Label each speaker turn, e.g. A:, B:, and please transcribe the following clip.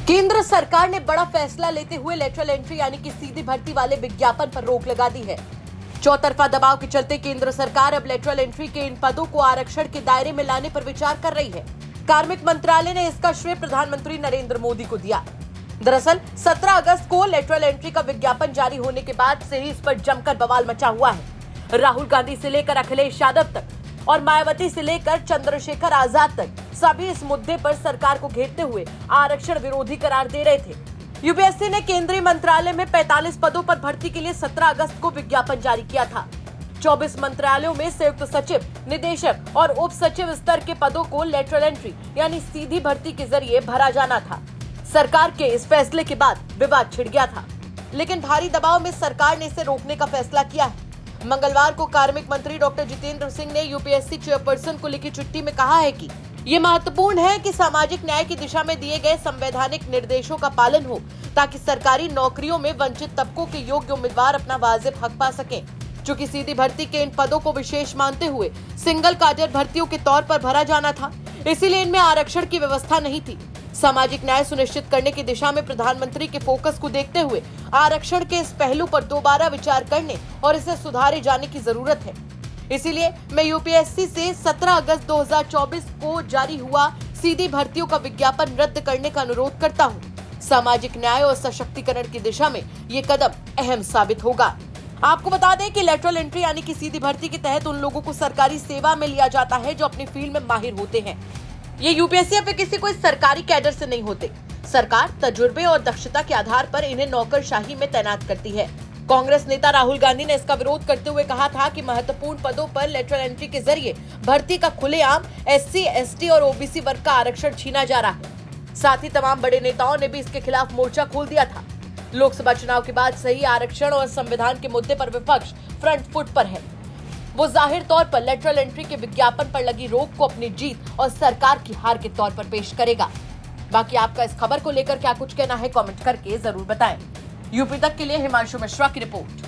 A: केंद्र सरकार ने बड़ा फैसला लेते हुए लेटरल एंट्री यानी कि सीधी भर्ती वाले विज्ञापन पर रोक लगा दी है। चौतरफा दबाव के चलते केंद्र सरकार अब लेटरल एंट्री के इन पदों को आरक्षण के दायरे में लाने पर विचार कर रही है। कार्मिक मंत्रालय ने इसका श्रेय प्रधानमंत्री नरेंद्र मोदी को दिया। दरअसल 17 अगस्त को लेटरल एंट्री का विज्ञापन जारी होने के बाद से ही इस पर जमकर बवाल मचा हुआ है। राहुल गांधी से लेकर अखिलेश यादव तक और मायावती से लेकर चंद्रशेखर आजाद तक सभी इस मुद्दे पर सरकार को घेरते हुए आरक्षण विरोधी करार दे रहे थे। यूपीएससी ने केंद्रीय मंत्रालय में 45 पदों पर भर्ती के लिए 17 अगस्त को विज्ञापन जारी किया था। 24 मंत्रालयों में संयुक्त सचिव, निदेशक और उप सचिव स्तर के पदों को लेटरल एंट्री यानी सीधी भर्ती के जरिए भरा जाना था। सरकार के इस फैसले के बाद विवाद छिड़ गया था, लेकिन भारी दबाव में सरकार ने इसे रोकने का फैसला किया है। मंगलवार को कार्मिक मंत्री डॉक्टर जितेंद्र सिंह ने यूपीएससी चेयरपर्सन को लिखी चिट्ठी में कहा है कि ये महत्वपूर्ण है कि सामाजिक न्याय की दिशा में दिए गए संवैधानिक निर्देशों का पालन हो, ताकि सरकारी नौकरियों में वंचित तबकों के योग्य उम्मीदवार अपना वाजिब हक पा सकें। चूंकि सीधी भर्ती के इन पदों को विशेष मानते हुए सिंगल काडर भर्तियों के तौर पर भरा जाना था, इसीलिए इनमें आरक्षण की व्यवस्था नहीं थी। सामाजिक न्याय सुनिश्चित करने की दिशा में प्रधानमंत्री के फोकस को देखते हुए आरक्षण के इस पहलू पर दोबारा विचार करने और इसे सुधारे जाने की जरूरत है। इसीलिए मैं यूपीएससी से 17 अगस्त 2024 को जारी हुआ सीधी भर्तियों का विज्ञापन रद्द करने का अनुरोध करता हूं। सामाजिक न्याय और सशक्तिकरण की दिशा में ये कदम अहम साबित होगा। आपको बता दें कि लेटरल एंट्री यानी कि सीधी भर्ती के तहत उन लोगों को सरकारी सेवा में लिया जाता है जो अपनी फील्ड में माहिर होते हैं। ये यूपीएससी या फिर किसी कोई सरकारी कैडर से नहीं होते। सरकार तजुर्बे और दक्षता के आधार पर इन्हें नौकरशाही में तैनात करती है। कांग्रेस नेता राहुल गांधी ने इसका विरोध करते हुए कहा था कि महत्वपूर्ण पदों पर लेटरल एंट्री के जरिए भर्ती का खुलेआम एससी, एसटी और ओबीसी वर्ग का आरक्षण छीना जा रहा है। साथ ही तमाम बड़े नेताओं ने भी इसके खिलाफ मोर्चा खोल दिया था। लोकसभा चुनाव के बाद सही आरक्षण और संविधान के मुद्दे पर विपक्ष फ्रंट फुट पर है। वो जाहिर तौर पर लेटरल एंट्री के विज्ञापन पर लगी रोक को अपनी जीत और सरकार की हार के तौर पर पेश करेगा। बाकी आपका इस खबर को लेकर क्या कुछ कहना है, कमेंट करके जरूर बताएं। यूपी तक के लिए हिमांशु मिश्रा की रिपोर्ट।